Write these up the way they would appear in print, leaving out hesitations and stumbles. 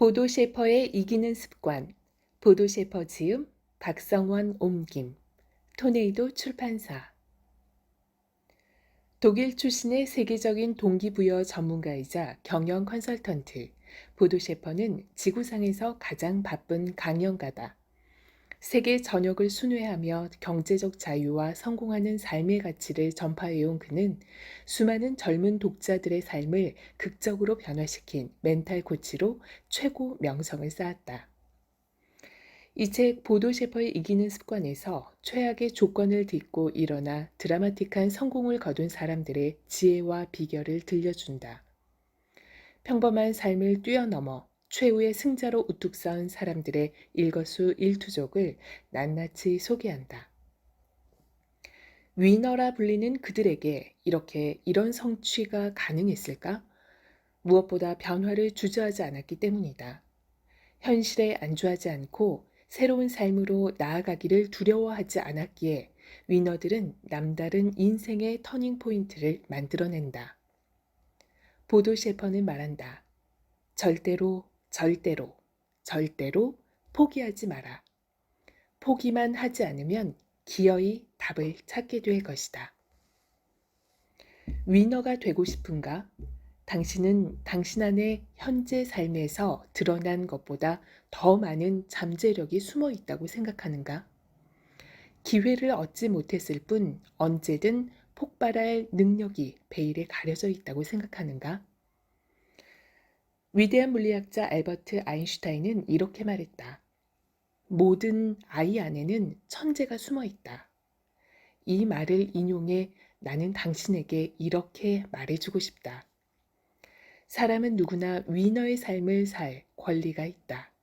보도 셰퍼의 이기는 습관, 보도 셰퍼 지음, 박성원 옮김, 토네이도 출판사. 독일 출신의 세계적인 동기부여 전문가이자 경영 컨설턴트, 보도 셰퍼는 지구상에서 가장 바쁜 강연가다. 세계 전역을 순회하며 경제적 자유와 성공하는 삶의 가치를 전파해온 그는 수많은 젊은 독자들의 삶을 극적으로 변화시킨 멘탈 코치로 최고 명성을 쌓았다. 이 책 보도 셰퍼의 이기는 습관에서 최악의 조건을 딛고 일어나 드라마틱한 성공을 거둔 사람들의 지혜와 비결을 들려준다. 평범한 삶을 뛰어넘어 최후의 승자로 우뚝 서은 사람들의 일거수일투족을 낱낱이 소개한다. 위너라 불리는 그들에게 이런 성취가 가능했을까? 무엇보다 변화를 주저하지 않았기 때문이다. 현실에 안주하지 않고 새로운 삶으로 나아가기를 두려워하지 않았기에 위너들은 남다른 인생의 터닝포인트를 만들어낸다. 보도 셰퍼는 말한다. 절대로, 절대로, 절대로 포기하지 마라. 포기만 하지 않으면 기어이 답을 찾게 될 것이다. 위너가 되고 싶은가? 당신은 당신 안의 현재 삶에서 드러난 것보다 더 많은 잠재력이 숨어 있다고 생각하는가? 기회를 얻지 못했을 뿐 언제든 폭발할 능력이 베일에 가려져 있다고 생각하는가? 위대한 물리학자 알버트 아인슈타인은 이렇게 말했다. 모든 아이 안에는 천재가 숨어 있다. 이 말을 인용해 나는 당신에게 이렇게 말해주고 싶다. 사람은 누구나 위너의 삶을 살 권리가 있다.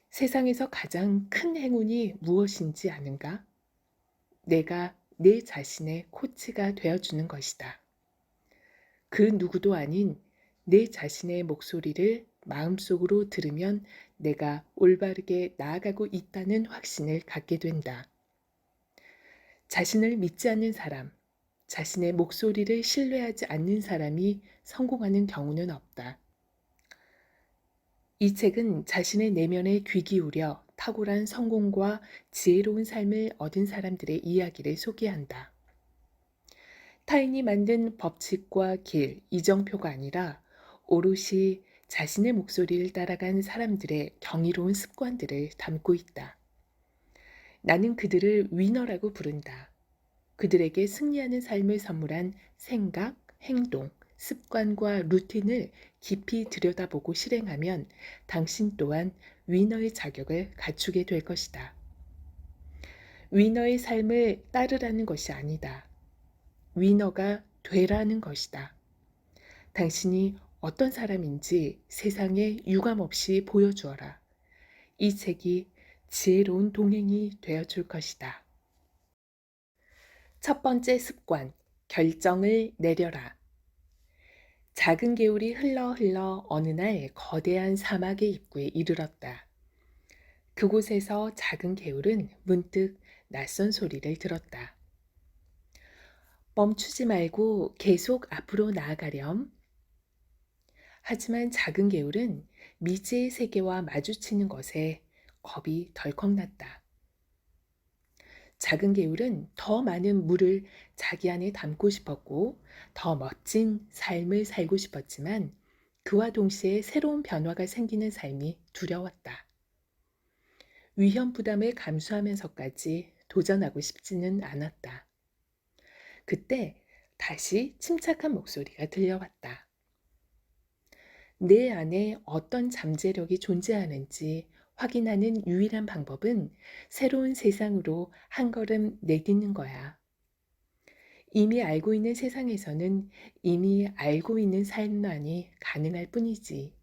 세상에서 가장 큰 행운이 무엇인지 아는가? 내가 내 자신의 코치가 되어주는 것이다. 그 누구도 아닌 내 자신의 목소리를 마음속으로 들으면 내가 올바르게 나아가고 있다는 확신을 갖게 된다. 자신을 믿지 않는 사람, 자신의 목소리를 신뢰하지 않는 사람이 성공하는 경우는 없다. 이 책은 자신의 내면에 귀 기울여 탁월한 성공과 지혜로운 삶을 얻은 사람들의 이야기를 소개한다. 타인이 만든 법칙과 길, 이정표가 아니라 오롯이 자신의 목소리를 따라간 사람들의 경이로운 습관들을 담고 있다. 나는 그들을 위너라고 부른다. 그들에게 승리하는 삶을 선물한 생각, 행동, 습관과 루틴을 깊이 들여다보고 실행하면 당신 또한 위너의 자격을 갖추게 될 것이다. 위너의 삶을 따르라는 것이 아니다. 위너가 되라는 것이다. 당신이 어떤 사람인지 세상에 유감없이 보여주어라. 이 책이 지혜로운 동행이 되어줄 것이다. 첫 번째 습관, 결정을 내려라. 작은 개울이 흘러 어느 날 거대한 사막의 입구에 이르렀다. 그곳에서 작은 개울은 문득 낯선 소리를 들었다. 멈추지 말고 계속 앞으로 나아가렴. 하지만 작은 개울은 미지의 세계와 마주치는 것에 겁이 덜컥 났다. 작은 개울은 더 많은 물을 자기 안에 담고 싶었고 더 멋진 삶을 살고 싶었지만 그와 동시에 새로운 변화가 생기는 삶이 두려웠다. 위험 부담을 감수하면서까지 도전하고 싶지는 않았다. 그때 다시 침착한 목소리가 들려왔다. 내 안에 어떤 잠재력이 존재하는지 확인하는 유일한 방법은 새로운 세상으로 한 걸음 내딛는 거야. 이미 알고 있는 세상에서는 이미 알고 있는 삶만이 가능할 뿐이지.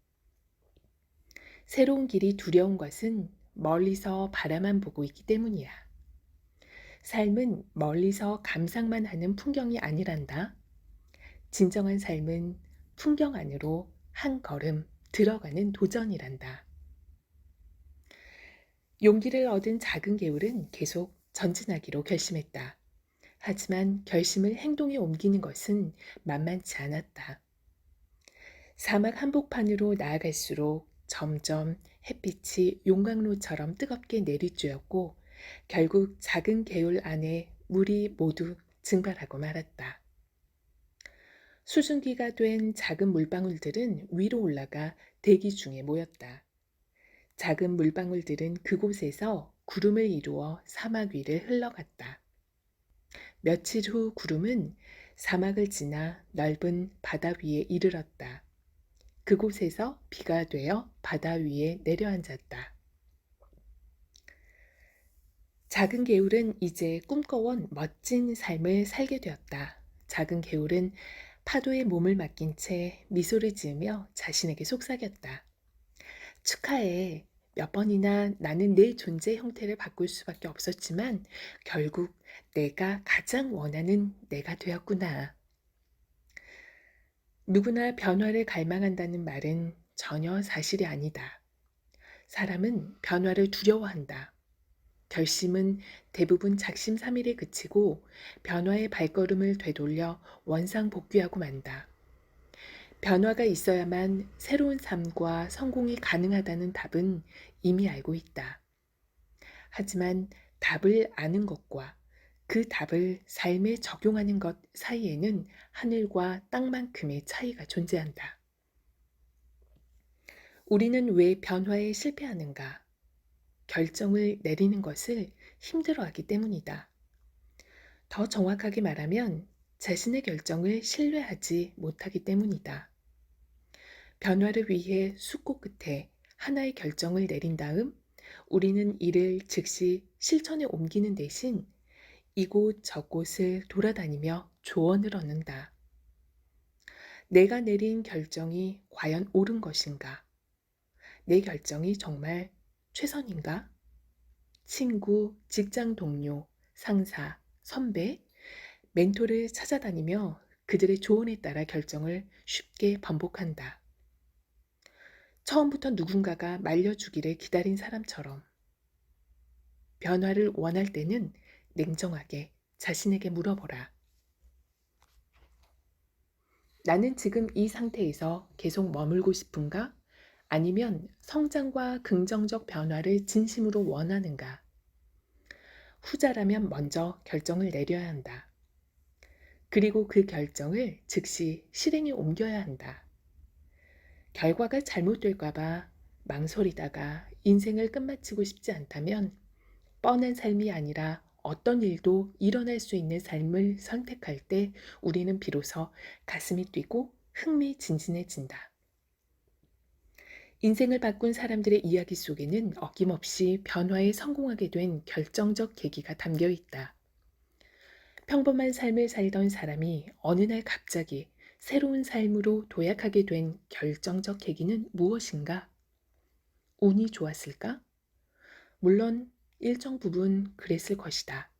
새로운 길이 두려운 것은 멀리서 바라만 보고 있기 때문이야. 삶은 멀리서 감상만 하는 풍경이 아니란다. 진정한 삶은 풍경 안으로 한 걸음 들어가는 도전이란다. 용기를 얻은 작은 개울은 계속 전진하기로 결심했다. 하지만 결심을 행동에 옮기는 것은 만만치 않았다. 사막 한복판으로 나아갈수록 점점 햇빛이 용광로처럼 뜨겁게 내리쬐었고 결국 작은 개울 안에 물이 모두 증발하고 말았다. 수증기가 된 작은 물방울들은 위로 올라가 대기 중에 모였다. 작은 물방울들은 그곳에서 구름을 이루어 사막 위를 흘러갔다. 며칠 후 구름은 사막을 지나 넓은 바다 위에 이르렀다. 그곳에서 비가 되어 바다 위에 내려앉았다. 작은 개울은 이제 꿈꿔온 멋진 삶을 살게 되었다. 작은 개울은 파도에 몸을 맡긴 채 미소를 지으며 자신에게 속삭였다. 축하해. 몇 번이나 나는 내 존재 형태를 바꿀 수밖에 없었지만 결국 내가 가장 원하는 내가 되었구나. 누구나 변화를 갈망한다는 말은 전혀 사실이 아니다. 사람은 변화를 두려워한다. 결심은 대부분 작심삼일에 그치고 변화의 발걸음을 되돌려 원상복귀하고 만다. 변화가 있어야만 새로운 삶과 성공이 가능하다는 답은 이미 알고 있다. 하지만 답을 아는 것과 그 답을 삶에 적용하는 것 사이에는 하늘과 땅만큼의 차이가 존재한다. 우리는 왜 변화에 실패하는가? 결정을 내리는 것을 힘들어하기 때문이다. 더 정확하게 말하면 자신의 결정을 신뢰하지 못하기 때문이다. 변화를 위해 숙고 끝에 하나의 결정을 내린 다음 우리는 이를 즉시 실천에 옮기는 대신 이곳 저곳을 돌아다니며 조언을 얻는다. 내가 내린 결정이 과연 옳은 것인가? 내 결정이 정말 최선인가? 친구, 직장 동료, 상사, 선배, 멘토를 찾아다니며 그들의 조언에 따라 결정을 쉽게 반복한다. 처음부터 누군가가 말려주기를 기다린 사람처럼 변화를 원할 때는 냉정하게 자신에게 물어보라. 나는 지금 이 상태에서 계속 머물고 싶은가? 아니면 성장과 긍정적 변화를 진심으로 원하는가? 후자라면 먼저 결정을 내려야 한다. 그리고 그 결정을 즉시 실행에 옮겨야 한다. 결과가 잘못될까봐 망설이다가 인생을 끝마치고 싶지 않다면 뻔한 삶이 아니라 어떤 일도 일어날 수 있는 삶을 선택할 때 우리는 비로소 가슴이 뛰고 흥미진진해진다. 인생을 바꾼 사람들의 이야기 속에는 어김없이 변화에 성공하게 된 결정적 계기가 담겨 있다. 평범한 삶을 살던 사람이 어느 날 갑자기 새로운 삶으로 도약하게 된 결정적 계기는 무엇인가? 운이 좋았을까? 물론 일정 부분 그랬을 것이다.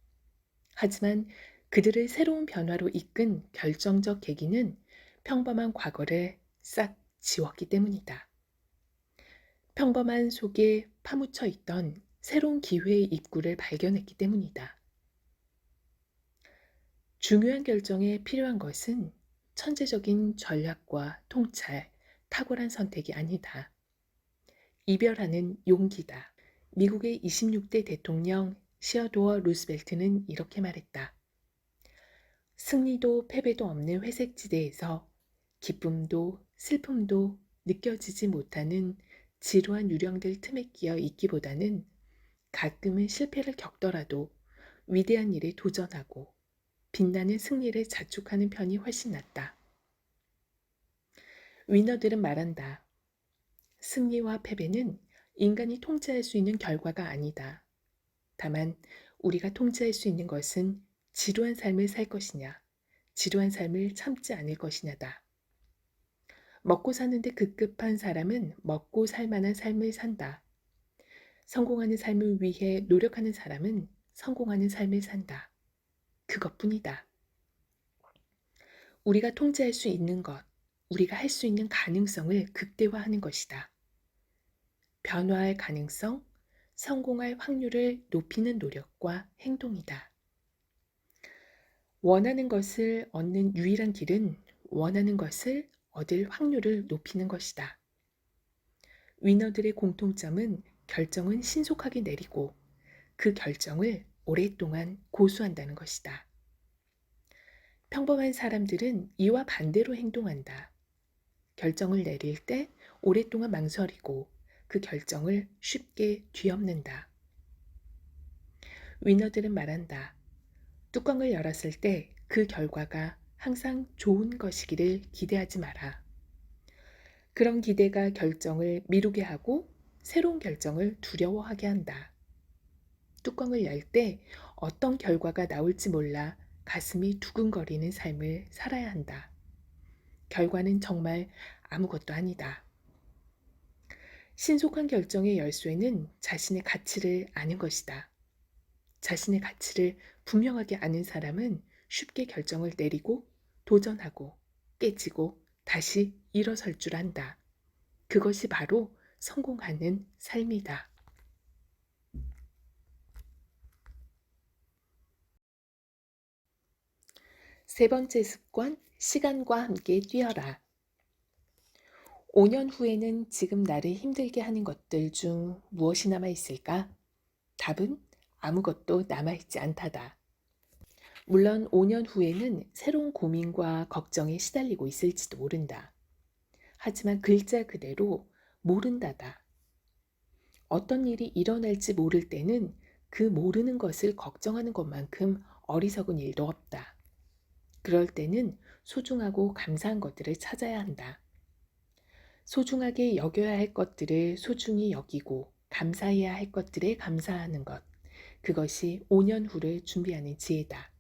하지만 그들을 새로운 변화로 이끈 결정적 계기는 평범한 과거를 싹 지웠기 때문이다. 평범한 속에 파묻혀 있던 새로운 기회의 입구를 발견했기 때문이다. 중요한 결정에 필요한 것은 천재적인 전략과 통찰, 탁월한 선택이 아니다. 이별하는 용기다. 미국의 26대 대통령 시어도어 루스벨트는 이렇게 말했다. 승리도 패배도 없는 회색지대에서 기쁨도 슬픔도 느껴지지 못하는 지루한 유령들 틈에 끼어 있기보다는 가끔은 실패를 겪더라도 위대한 일에 도전하고 빛나는 승리를 자축하는 편이 훨씬 낫다. 위너들은 말한다. 승리와 패배는 인간이 통제할 수 있는 결과가 아니다. 다만 우리가 통제할 수 있는 것은 지루한 삶을 살 것이냐, 지루한 삶을 참지 않을 것이냐다. 먹고 사는데 급급한 사람은 먹고 살 만한 삶을 산다. 성공하는 삶을 위해 노력하는 사람은 성공하는 삶을 산다. 그것뿐이다. 우리가 통제할 수 있는 것, 우리가 할 수 있는 가능성을 극대화하는 것이다. 변화할 가능성, 성공할 확률을 높이는 노력과 행동이다. 원하는 것을 얻는 유일한 길은 원하는 것을 얻을 확률을 높이는 것이다. 위너들의 공통점은 결정은 신속하게 내리고 그 결정을 오랫동안 고수한다는 것이다. 평범한 사람들은 이와 반대로 행동한다. 결정을 내릴 때 오랫동안 망설이고 그 결정을 쉽게 뒤엎는다. 위너들은 말한다. 뚜껑을 열었을 때 그 결과가 항상 좋은 것이기를 기대하지 마라. 그런 기대가 결정을 미루게 하고 새로운 결정을 두려워하게 한다. 뚜껑을 열 때 어떤 결과가 나올지 몰라 가슴이 두근거리는 삶을 살아야 한다. 결과는 정말 아무것도 아니다. 신속한 결정의 열쇠는 자신의 가치를 아는 것이다. 자신의 가치를 분명하게 아는 사람은 쉽게 결정을 내리고 도전하고 깨지고 다시 일어설 줄 안다. 그것이 바로 성공하는 삶이다. 세 번째 습관, 시간과 함께 뛰어라. 5년 후에는 지금 나를 힘들게 하는 것들 중 무엇이 남아 있을까? 답은 아무것도 남아있지 않다다. 물론 5년 후에는 새로운 고민과 걱정에 시달리고 있을지도 모른다. 하지만 글자 그대로 모른다다. 어떤 일이 일어날지 모를 때는 그 모르는 것을 걱정하는 것만큼 어리석은 일도 없다. 그럴 때는 소중하고 감사한 것들을 찾아야 한다. 소중하게 여겨야 할 것들을 소중히 여기고 감사해야 할 것들에 감사하는 것. 그것이 5년 후를 준비하는 지혜다.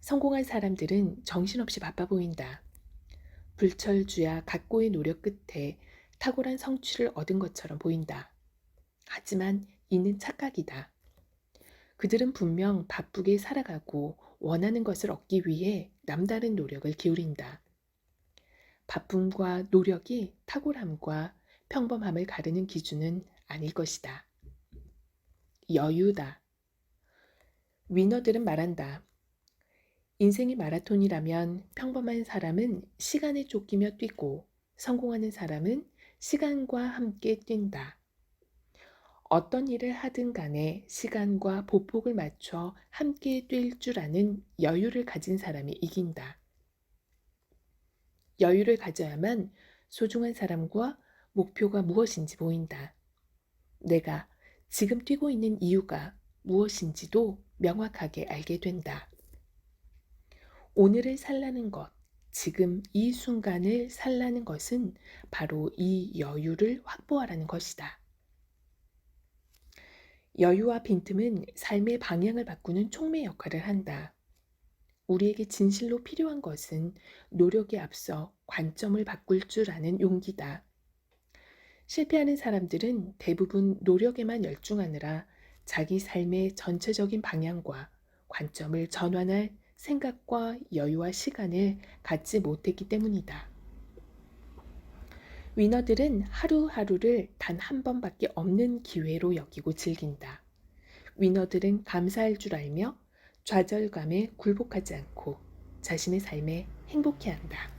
성공한 사람들은 정신없이 바빠 보인다. 불철주야 각고의 노력 끝에 탁월한 성취를 얻은 것처럼 보인다. 하지만 이는 착각이다. 그들은 분명 바쁘게 살아가고 원하는 것을 얻기 위해 남다른 노력을 기울인다. 바쁨과 노력이 탁월함과 평범함을 가르는 기준은 아닐 것이다. 여유다. 위너들은 말한다. 인생이 마라톤이라면 평범한 사람은 시간에 쫓기며 뛰고 성공하는 사람은 시간과 함께 뛴다. 어떤 일을 하든 간에 시간과 보폭을 맞춰 함께 뛸 줄 아는 여유를 가진 사람이 이긴다. 여유를 가져야만 소중한 사람과 목표가 무엇인지 보인다. 내가 지금 뛰고 있는 이유가 무엇인지도 명확하게 알게 된다. 오늘을 살라는 것, 지금 이 순간을 살라는 것은 바로 이 여유를 확보하라는 것이다. 여유와 빈틈은 삶의 방향을 바꾸는 촉매 역할을 한다. 우리에게 진실로 필요한 것은 노력에 앞서 관점을 바꿀 줄 아는 용기다. 실패하는 사람들은 대부분 노력에만 열중하느라 자기 삶의 전체적인 방향과 관점을 전환할 생각과 여유와 시간을 갖지 못했기 때문이다. 위너들은 하루하루를 단 한 번밖에 없는 기회로 여기고 즐긴다. 위너들은 감사할 줄 알며 좌절감에 굴복하지 않고 자신의 삶에 행복해한다.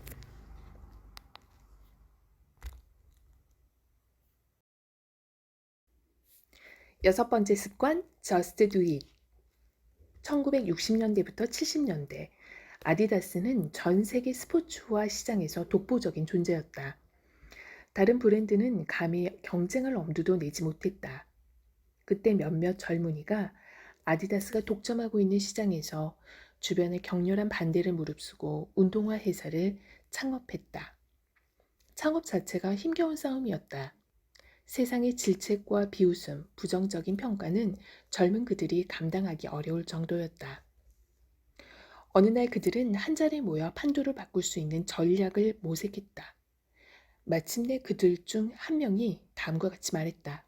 여섯 번째 습관, Just Do It. 1960년대부터 70년대, 아디다스는 전 세계 스포츠화 시장에서 독보적인 존재였다. 다른 브랜드는 감히 경쟁할 엄두도 내지 못했다. 그때 몇몇 젊은이가 아디다스가 독점하고 있는 시장에서 주변의 격렬한 반대를 무릅쓰고 운동화 회사를 창업했다. 창업 자체가 힘겨운 싸움이었다. 세상의 질책과 비웃음, 부정적인 평가는 젊은 그들이 감당하기 어려울 정도였다. 어느 날 그들은 한자리에 모여 판도를 바꿀 수 있는 전략을 모색했다. 마침내 그들 중 한 명이 다음과 같이 말했다.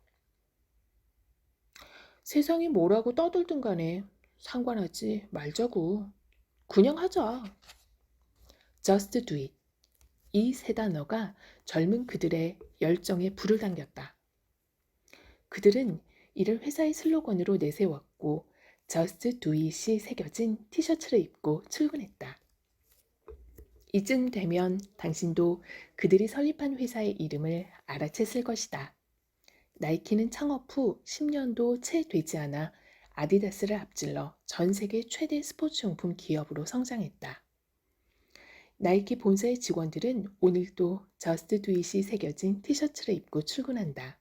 세상이 뭐라고 떠들든 간에 상관하지 말자고. 그냥 하자. Just do it. 이 세 단어가 젊은 그들의 열정에 불을 당겼다. 그들은 이를 회사의 슬로건으로 내세웠고 Just do it이 새겨진 티셔츠를 입고 출근했다. 이쯤 되면 당신도 그들이 설립한 회사의 이름을 알아챘을 것이다. 나이키는 창업 후 10년도 채 되지 않아 아디다스를 앞질러 전 세계 최대 스포츠용품 기업으로 성장했다. 나이키 본사의 직원들은 오늘도 저스트 두잇이 새겨진 티셔츠를 입고 출근한다.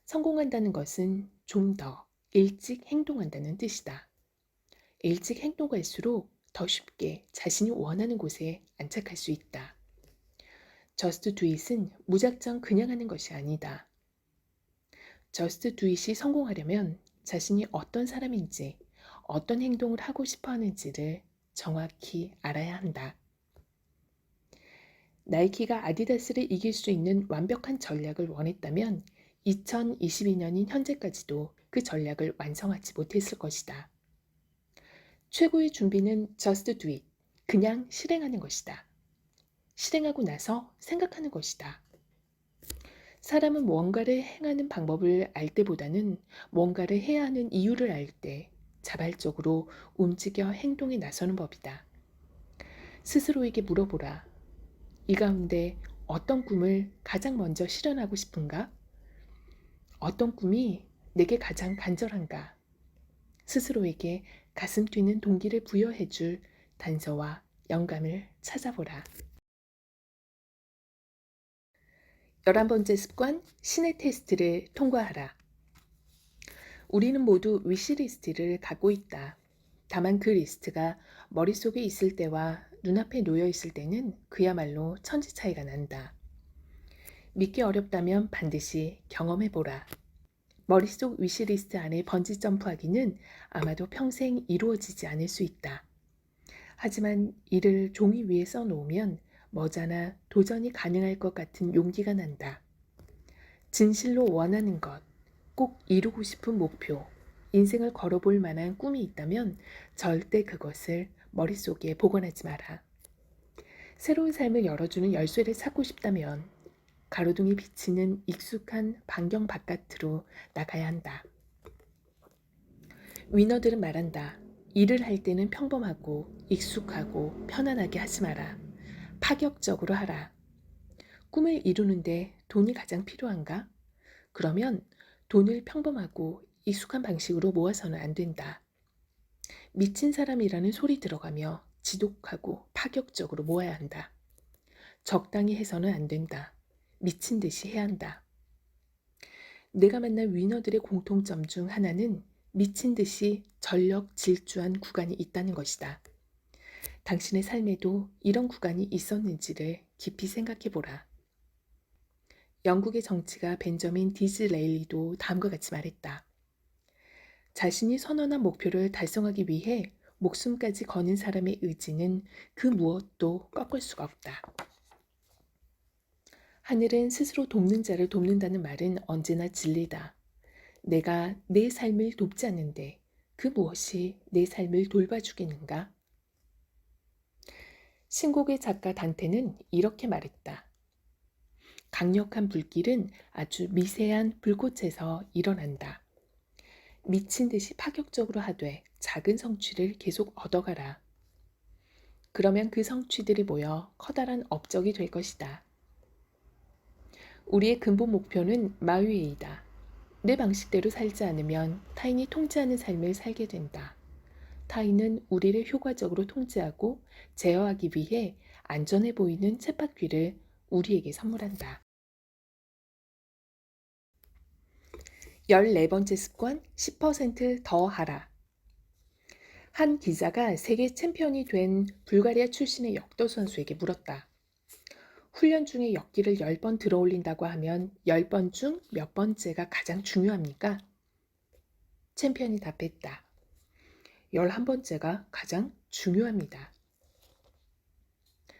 성공한다는 것은 좀 더 일찍 행동한다는 뜻이다. 일찍 행동할수록 더 쉽게 자신이 원하는 곳에 안착할 수 있다. 저스트 두잇은 무작정 그냥 하는 것이 아니다. 저스트 두잇이 성공하려면 자신이 어떤 사람인지, 어떤 행동을 하고 싶어 하는지를 정확히 알아야 한다. 나이키가 아디다스를 이길 수 있는 완벽한 전략을 원했다면 2022년인 현재까지도 그 전략을 완성하지 못했을 것이다. 최고의 준비는 just do it. 그냥 실행하는 것이다. 실행하고 나서 생각하는 것이다. 사람은 뭔가를 행하는 방법을 알 때보다는 뭔가를 해야 하는 이유를 알 때 자발적으로 움직여 행동에 나서는 법이다. 스스로에게 물어보라. 이 가운데 어떤 꿈을 가장 먼저 실현하고 싶은가? 어떤 꿈이 내게 가장 간절한가? 스스로에게 가슴 뛰는 동기를 부여해줄 단서와 영감을 찾아보라. 11번째 습관, 신의 테스트를 통과하라. 우리는 모두 위시리스트를 갖고 있다. 다만 그 리스트가 머릿속에 있을 때와 눈앞에 놓여 있을 때는 그야말로 천지 차이가 난다. 믿기 어렵다면 반드시 경험해보라. 머릿속 위시리스트 안에 번지 점프하기는 아마도 평생 이루어지지 않을 수 있다. 하지만 이를 종이 위에 써놓으면 머지않아 도전이 가능할 것 같은 용기가 난다. 진실로 원하는 것, 꼭 이루고 싶은 목표, 인생을 걸어볼 만한 꿈이 있다면 절대 그것을 머릿속에 복원하지 마라. 새로운 삶을 열어주는 열쇠를 찾고 싶다면 가로등이 비치는 익숙한 반경 바깥으로 나가야 한다. 위너들은 말한다. 일을 할 때는 평범하고 익숙하고 편안하게 하지 마라. 파격적으로 하라. 꿈을 이루는데 돈이 가장 필요한가? 그러면 돈을 평범하고 익숙한 방식으로 모아서는 안 된다. 미친 사람이라는 소리 들어가며 지독하고 파격적으로 모아야 한다. 적당히 해서는 안 된다. 미친 듯이 해야 한다. 내가 만난 위너들의 공통점 중 하나는 미친 듯이 전력 질주한 구간이 있다는 것이다. 당신의 삶에도 이런 구간이 있었는지를 깊이 생각해 보라. 영국의 정치가 벤저민 디즈레일리도 다음과 같이 말했다. 자신이 선언한 목표를 달성하기 위해 목숨까지 거는 사람의 의지는 그 무엇도 꺾을 수가 없다. 하늘은 스스로 돕는 자를 돕는다는 말은 언제나 진리다. 내가 내 삶을 돕지 않는데 그 무엇이 내 삶을 돌봐주겠는가? 신곡의 작가 단테는 이렇게 말했다. 강력한 불길은 아주 미세한 불꽃에서 일어난다. 미친 듯이 파격적으로 하되 작은 성취를 계속 얻어가라. 그러면 그 성취들이 모여 커다란 업적이 될 것이다. 우리의 근본 목표는 마위에이다. 내 방식대로 살지 않으면 타인이 통제하는 삶을 살게 된다. 타인은 우리를 효과적으로 통제하고 제어하기 위해 안전해 보이는 쳇바퀴를 우리에게 선물한다. 14번째 습관, 10%더 하라. 한 기자가 세계 챔피언이 된 불가리아 출신의 역도 선수에게 물었다. 훈련 중에 역기를 10번 들어올린다고 하면 10번 중 몇 번째가 가장 중요합니까? 챔피언이 답했다. 11번째가 가장 중요합니다.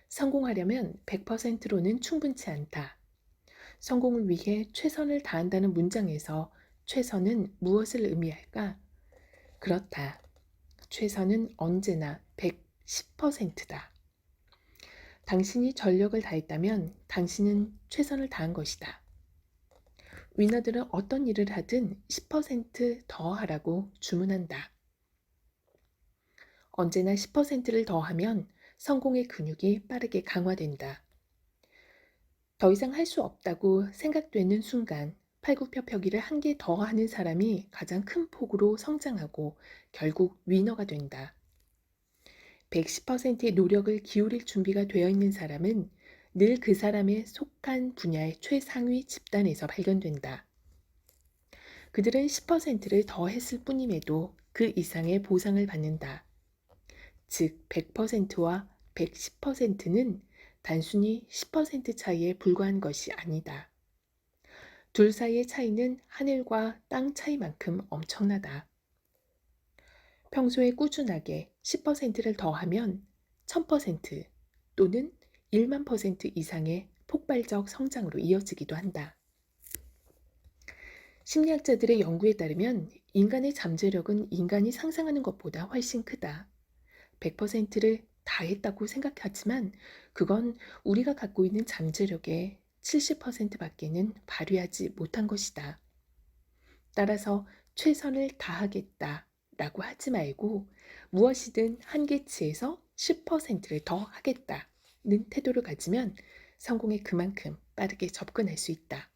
성공하려면 100%로는 충분치 않다. 성공을 위해 최선을 다한다는 문장에서 최선은 무엇을 의미할까? 그렇다. 최선은 언제나 110%다. 당신이 전력을 다했다면 당신은 최선을 다한 것이다. 위너들은 어떤 일을 하든 10%더 하라고 주문한다. 언제나 10%를 더하면 성공의 근육이 빠르게 강화된다. 더 이상 할 수 없다고 생각되는 순간 팔굽혀펴기를 한 개 더 하는 사람이 가장 큰 폭으로 성장하고 결국 위너가 된다. 110%의 노력을 기울일 준비가 되어 있는 사람은 늘 그 사람의 속한 분야의 최상위 집단에서 발견된다. 그들은 10%를 더 했을 뿐임에도 그 이상의 보상을 받는다. 즉, 100%와 110%는 단순히 10% 차이에 불과한 것이 아니다. 둘 사이의 차이는 하늘과 땅 차이만큼 엄청나다. 평소에 꾸준하게 10%를 더하면 1000% 또는 1만% 이상의 폭발적 성장으로 이어지기도 한다. 심리학자들의 연구에 따르면 인간의 잠재력은 인간이 상상하는 것보다 훨씬 크다. 100%를 다 했다고 생각하지만 그건 우리가 갖고 있는 잠재력의 70%밖에는 발휘하지 못한 것이다. 따라서 최선을 다하겠다 라고 하지 말고 무엇이든 한계치에서 10%를 더 하겠다는 태도를 가지면 성공에 그만큼 빠르게 접근할 수 있다.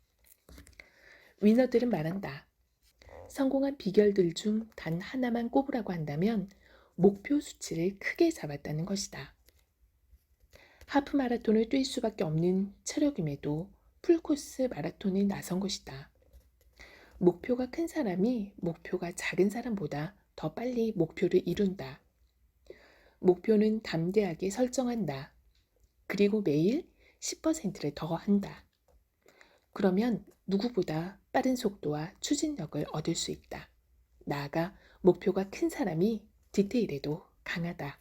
위너들은 말한다. 성공한 비결들 중 단 하나만 꼽으라고 한다면 목표 수치를 크게 잡았다는 것이다. 하프 마라톤을 뛸 수밖에 없는 체력임에도 풀코스 마라톤에 나선 것이다. 목표가 큰 사람이 목표가 작은 사람보다 더 빨리 목표를 이룬다. 목표는 담대하게 설정한다. 그리고 매일 10%를 더 한다. 그러면 누구보다 빠른 속도와 추진력을 얻을 수 있다. 나아가 목표가 큰 사람이 디테일에도 강하다.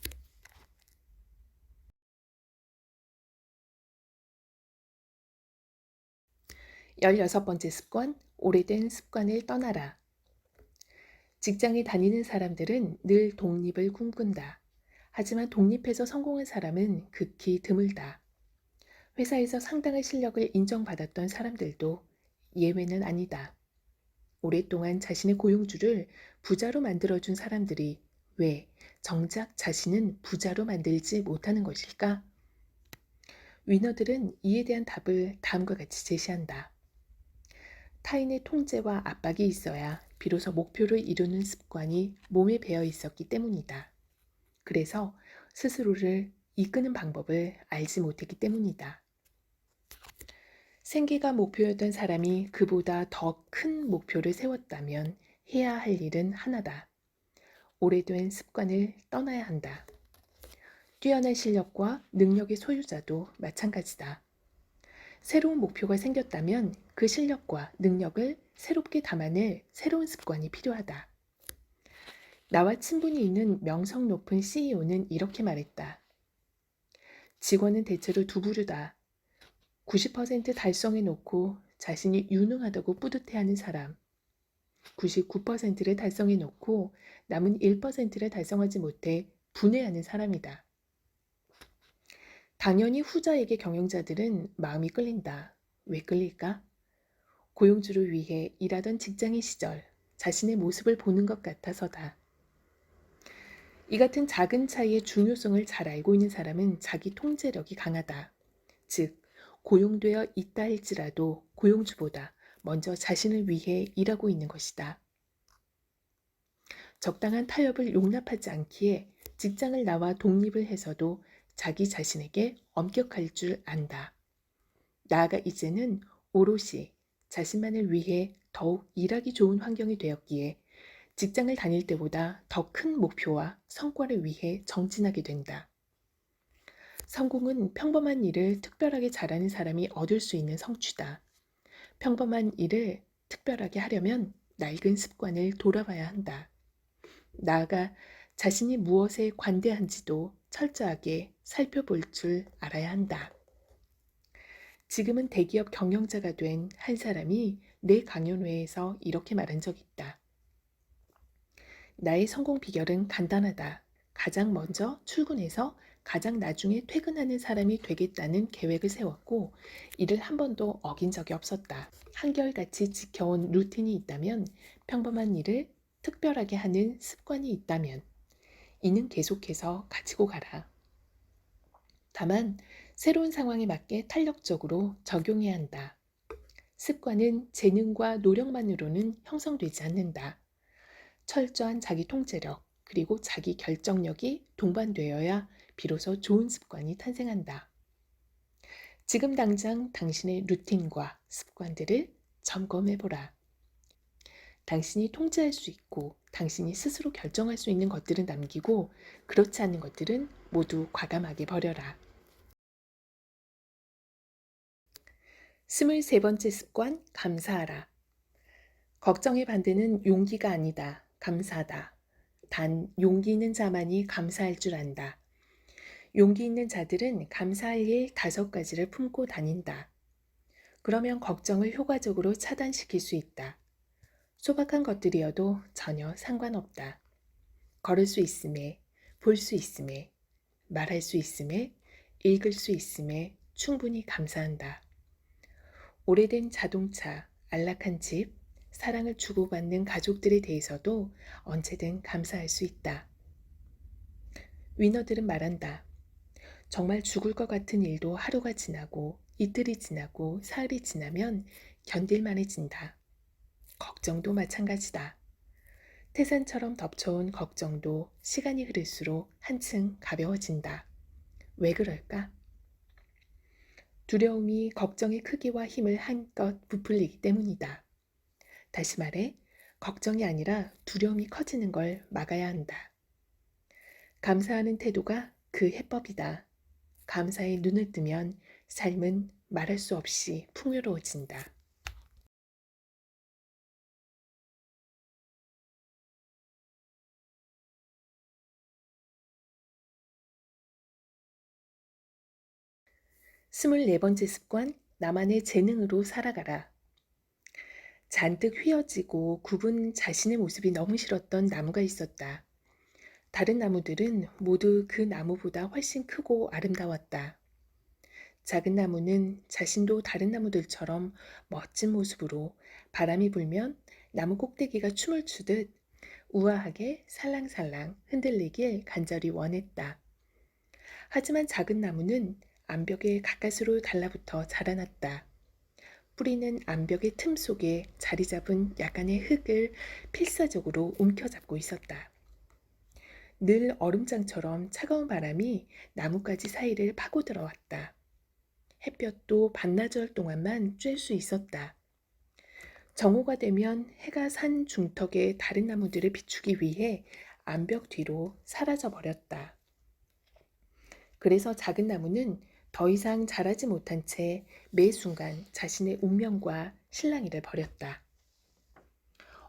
16번째 습관, 오래된 습관을 떠나라. 직장에 다니는 사람들은 늘 독립을 꿈꾼다. 하지만 독립해서 성공한 사람은 극히 드물다. 회사에서 상당한 실력을 인정받았던 사람들도 예외는 아니다. 오랫동안 자신의 고용주를 부자로 만들어준 사람들이 왜 정작 자신은 부자로 만들지 못하는 것일까? 위너들은 이에 대한 답을 다음과 같이 제시한다. 타인의 통제와 압박이 있어야 비로소 목표를 이루는 습관이 몸에 배어 있었기 때문이다. 그래서 스스로를 이끄는 방법을 알지 못했기 때문이다. 생계가 목표였던 사람이 그보다 더 큰 목표를 세웠다면 해야 할 일은 하나다. 오래된 습관을 떠나야 한다. 뛰어난 실력과 능력의 소유자도 마찬가지다. 새로운 목표가 생겼다면 그 실력과 능력을 새롭게 담아낼 새로운 습관이 필요하다. 나와 친분이 있는 명성 높은 CEO는 이렇게 말했다. 직원은 대체로 두 부류다. 90% 달성해 놓고 자신이 유능하다고 뿌듯해하는 사람. 99%를 달성해 놓고 남은 1%를 달성하지 못해 분해하는 사람이다. 당연히 후자에게 경영자들은 마음이 끌린다. 왜 끌릴까? 고용주를 위해 일하던 직장인 시절 자신의 모습을 보는 것 같아서다. 이 같은 작은 차이의 중요성을 잘 알고 있는 사람은 자기 통제력이 강하다. 즉, 고용되어 있다 할지라도 고용주보다 먼저 자신을 위해 일하고 있는 것이다. 적당한 타협을 용납하지 않기에 직장을 나와 독립을 해서도 자기 자신에게 엄격할 줄 안다. 나아가 이제는 오롯이 자신만을 위해 더욱 일하기 좋은 환경이 되었기에 직장을 다닐 때보다 더 큰 목표와 성과를 위해 정진하게 된다. 성공은 평범한 일을 특별하게 잘하는 사람이 얻을 수 있는 성취다. 평범한 일을 특별하게 하려면 낡은 습관을 돌아봐야 한다. 나아가 자신이 무엇에 관대한지도 철저하게 살펴볼 줄 알아야 한다. 지금은 대기업 경영자가 된 한 사람이 내 강연회에서 이렇게 말한 적이 있다. 나의 성공 비결은 간단하다. 가장 먼저 출근해서 가장 나중에 퇴근하는 사람이 되겠다는 계획을 세웠고 이를 한 번도 어긴 적이 없었다. 한결같이 지켜온 루틴이 있다면, 평범한 일을 특별하게 하는 습관이 있다면 이는 계속해서 가지고 가라. 다만 새로운 상황에 맞게 탄력적으로 적용해야 한다. 습관은 재능과 노력만으로는 형성되지 않는다. 철저한 자기 통제력, 그리고 자기 결정력이 동반되어야 비로소 좋은 습관이 탄생한다. 지금 당장 당신의 루틴과 습관들을 점검해보라. 당신이 통제할 수 있고 당신이 스스로 결정할 수 있는 것들은 남기고 그렇지 않은 것들은 모두 과감하게 버려라. 23번째 습관, 감사하라. 걱정의 반대는 용기가 아니다. 감사다. 단 용기 있는 자만이 감사할 줄 안다. 용기 있는 자들은 감사할 일 5가지를 품고 다닌다. 그러면 걱정을 효과적으로 차단시킬 수 있다. 소박한 것들이어도 전혀 상관없다. 걸을 수 있음에, 볼 수 있음에, 말할 수 있음에, 읽을 수 있음에 충분히 감사한다. 오래된 자동차, 안락한 집, 사랑을 주고받는 가족들에 대해서도 언제든 감사할 수 있다. 위너들은 말한다. 정말 죽을 것 같은 일도 하루가 지나고 이틀이 지나고 사흘이 지나면 견딜만해진다. 걱정도 마찬가지다. 태산처럼 덮쳐온 걱정도 시간이 흐를수록 한층 가벼워진다. 왜 그럴까? 두려움이 걱정의 크기와 힘을 한껏 부풀리기 때문이다. 다시 말해, 걱정이 아니라 두려움이 커지는 걸 막아야 한다. 감사하는 태도가 그 해법이다. 감사에 눈을 뜨면 삶은 말할 수 없이 풍요로워진다. 스물네 번째 습관, 나만의 재능으로 살아가라. 잔뜩 휘어지고 굽은 자신의 모습이 너무 싫었던 나무가 있었다. 다른 나무들은 모두 그 나무보다 훨씬 크고 아름다웠다. 작은 나무는 자신도 다른 나무들처럼 멋진 모습으로 바람이 불면 나무 꼭대기가 춤을 추듯 우아하게 살랑살랑 흔들리길 간절히 원했다. 하지만 작은 나무는 암벽에 가까스로 달라붙어 자라났다. 뿌리는 암벽의 틈 속에 자리 잡은 약간의 흙을 필사적으로 움켜잡고 있었다. 늘 얼음장처럼 차가운 바람이 나뭇가지 사이를 파고 들어왔다. 햇볕도 반나절 동안만 쬐 수 있었다. 정오가 되면 해가 산 중턱의 다른 나무들을 비추기 위해 암벽 뒤로 사라져 버렸다. 그래서 작은 나무는 더 이상 자라지 못한 채 매 순간 자신의 운명과 실랑이를 벌였다.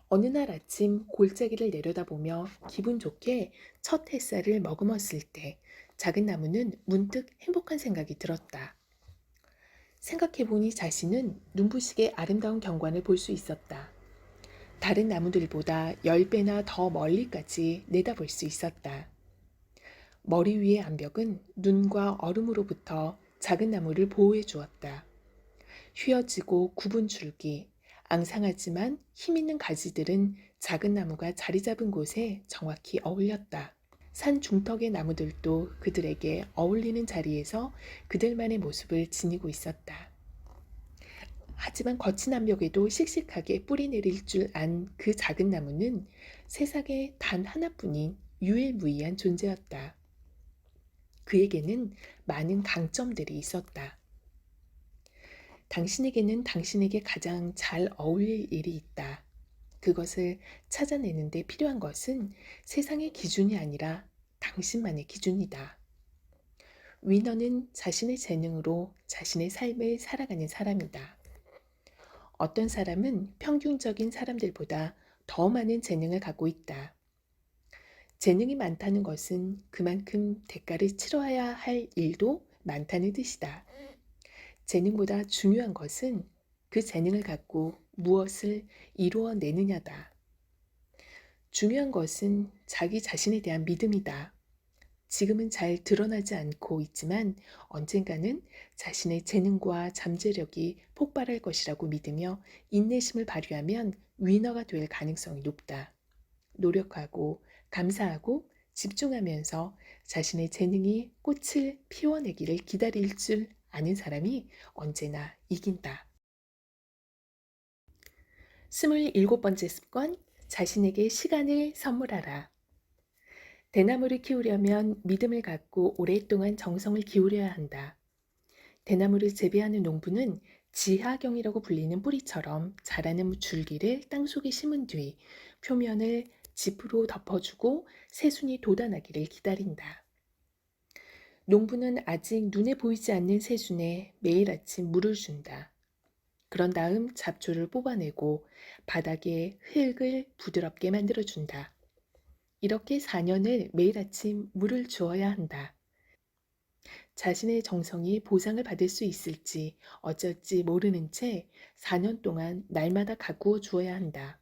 어느 날 아침 골짜기를 내려다보며 기분 좋게 첫 햇살을 머금었을 때 작은 나무는 문득 행복한 생각이 들었다. 생각해보니 자신은 눈부시게 아름다운 경관을 볼 수 있었다. 다른 나무들보다 10배나 더 멀리까지 내다볼 수 있었다. 머리 위의 암벽은 눈과 얼음으로부터 작은 나무를 보호해 주었다. 휘어지고 굽은 줄기, 앙상하지만 힘있는 가지들은 작은 나무가 자리 잡은 곳에 정확히 어울렸다. 산 중턱의 나무들도 그들에게 어울리는 자리에서 그들만의 모습을 지니고 있었다. 하지만 거친 암벽에도 씩씩하게 뿌리 내릴 줄 안 그 작은 나무는 세상에 단 하나뿐인 유일무이한 존재였다. 그에게는 많은 강점들이 있었다. 당신에게는 당신에게 가장 잘 어울릴 일이 있다. 그것을 찾아내는데 필요한 것은 세상의 기준이 아니라 당신만의 기준이다. 위너는 자신의 재능으로 자신의 삶을 살아가는 사람이다. 어떤 사람은 평균적인 사람들보다 더 많은 재능을 갖고 있다. 재능이 많다는 것은 그만큼 대가를 치러야 할 일도 많다는 뜻이다. 재능보다 중요한 것은 그 재능을 갖고 무엇을 이루어내느냐다. 중요한 것은 자기 자신에 대한 믿음이다. 지금은 잘 드러나지 않고 있지만 언젠가는 자신의 재능과 잠재력이 폭발할 것이라고 믿으며 인내심을 발휘하면 위너가 될 가능성이 높다. 노력하고 감사하고 집중하면서 자신의 재능이 꽃을 피워내기를 기다릴 줄 아는 사람이 언제나 이긴다. 27번째 습관, 자신에게 시간을 선물하라. 대나무를 키우려면 믿음을 갖고 오랫동안 정성을 기울여야 한다. 대나무를 재배하는 농부는 지하경이라고 불리는 뿌리처럼 자라는 줄기를 땅속에 심은 뒤 표면을 짚으로 덮어주고 새순이 돋아나기를 기다린다. 농부는 아직 눈에 보이지 않는 새순에 매일 아침 물을 준다. 그런 다음 잡초를 뽑아내고 바닥에 흙을 부드럽게 만들어준다. 이렇게 4년을 매일 아침 물을 주어야 한다. 자신의 정성이 보상을 받을 수 있을지 어쩔지 모르는 채 4년 동안 날마다 가꾸어 주어야 한다.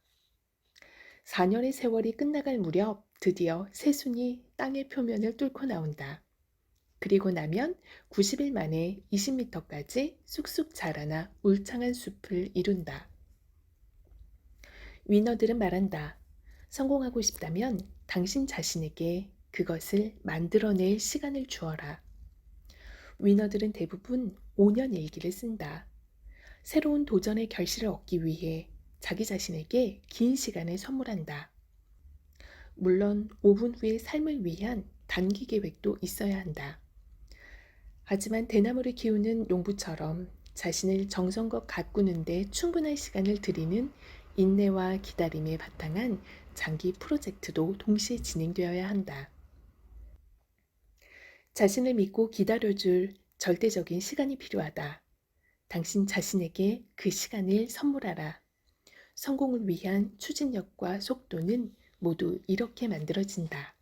4년의 세월이 끝나갈 무렵 드디어 새순이 땅의 표면을 뚫고 나온다. 그리고 나면 90일 만에 20m까지 쑥쑥 자라나 울창한 숲을 이룬다. 위너들은 말한다. 성공하고 싶다면 당신 자신에게 그것을 만들어낼 시간을 주어라. 위너들은 대부분 5년 일기를 쓴다. 새로운 도전의 결실을 얻기 위해 자기 자신에게 긴 시간을 선물한다. 물론 5분 후의 삶을 위한 단기 계획도 있어야 한다. 하지만 대나무를 키우는 농부처럼 자신을 정성껏 가꾸는데 충분한 시간을 들이는 인내와 기다림에 바탕한 장기 프로젝트도 동시에 진행되어야 한다. 자신을 믿고 기다려줄 절대적인 시간이 필요하다. 당신 자신에게 그 시간을 선물하라. 성공을 위한 추진력과 속도는 모두 이렇게 만들어진다.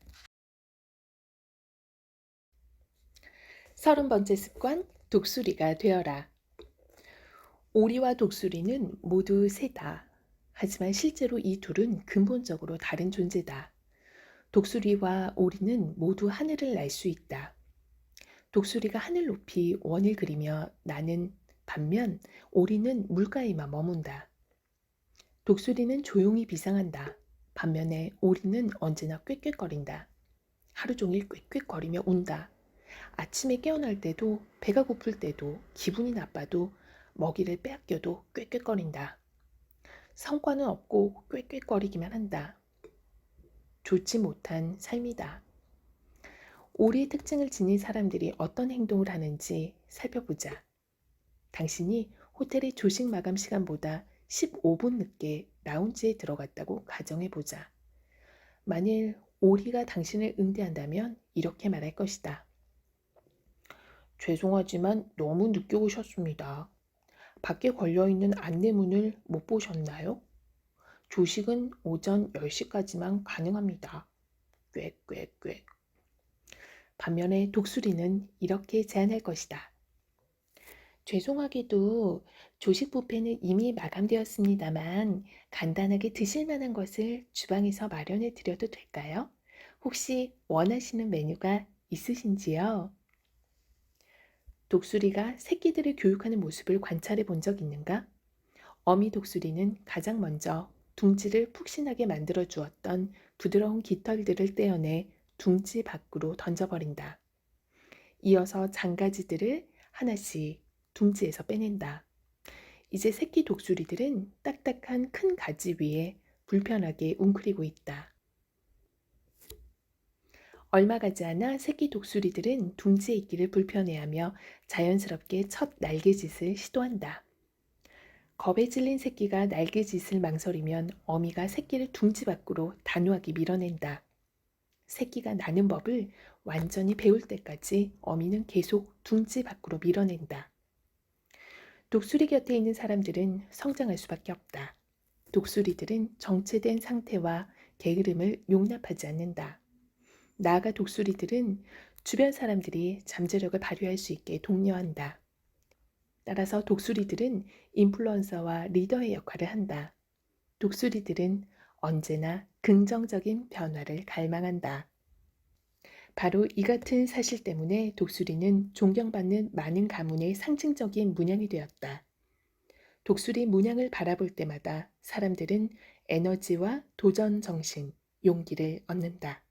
30번째 습관, 독수리가 되어라. 오리와 독수리는 모두 새다. 하지만 실제로 이 둘은 근본적으로 다른 존재다. 독수리와 오리는 모두 하늘을 날 수 있다. 독수리가 하늘 높이 원을 그리며 나는 반면 오리는 물가에만 머문다. 독수리는 조용히 비상한다. 반면에 오리는 언제나 꾀꾀거린다. 하루 종일 꾀꾀거리며 운다. 아침에 깨어날 때도 배가 고플 때도 기분이 나빠도 먹이를 빼앗겨도 꾀꾀거린다. 성과는 없고 꾀꾀거리기만 한다. 좋지 못한 삶이다. 오리의 특징을 지닌 사람들이 어떤 행동을 하는지 살펴보자. 당신이 호텔의 조식 마감 시간보다 15분 늦게 라운지에 들어갔다고 가정해보자. 만일 오리가 당신을 응대한다면 이렇게 말할 것이다. 죄송하지만 너무 늦게 오셨습니다. 밖에 걸려있는 안내문을 못 보셨나요? 조식은 오전 10시까지만 가능합니다. 꽥꽥꽥. 반면에 독수리는 이렇게 제안할 것이다. 죄송하게도 조식 뷔페는 이미 마감되었습니다만 간단하게 드실 만한 것을 주방에서 마련해 드려도 될까요? 혹시 원하시는 메뉴가 있으신지요? 독수리가 새끼들을 교육하는 모습을 관찰해 본 적 있는가? 어미 독수리는 가장 먼저 둥지를 푹신하게 만들어 주었던 부드러운 깃털들을 떼어내 둥지 밖으로 던져버린다. 이어서 장가지들을 하나씩 둥지에서 빼낸다. 이제 새끼 독수리들은 딱딱한 큰 가지 위에 불편하게 웅크리고 있다. 얼마 가지 않아 새끼 독수리들은 둥지에 있기를 불편해하며 자연스럽게 첫 날개짓을 시도한다. 겁에 질린 새끼가 날개짓을 망설이면 어미가 새끼를 둥지 밖으로 단호하게 밀어낸다. 새끼가 나는 법을 완전히 배울 때까지 어미는 계속 둥지 밖으로 밀어낸다. 독수리 곁에 있는 사람들은 성장할 수밖에 없다. 독수리들은 정체된 상태와 게으름을 용납하지 않는다. 나아가 독수리들은 주변 사람들이 잠재력을 발휘할 수 있게 독려한다. 따라서 독수리들은 인플루언서와 리더의 역할을 한다. 독수리들은 언제나 긍정적인 변화를 갈망한다. 바로 이 같은 사실 때문에 독수리는 존경받는 많은 가문의 상징적인 문양이 되었다. 독수리 문양을 바라볼 때마다 사람들은 에너지와 도전 정신, 용기를 얻는다.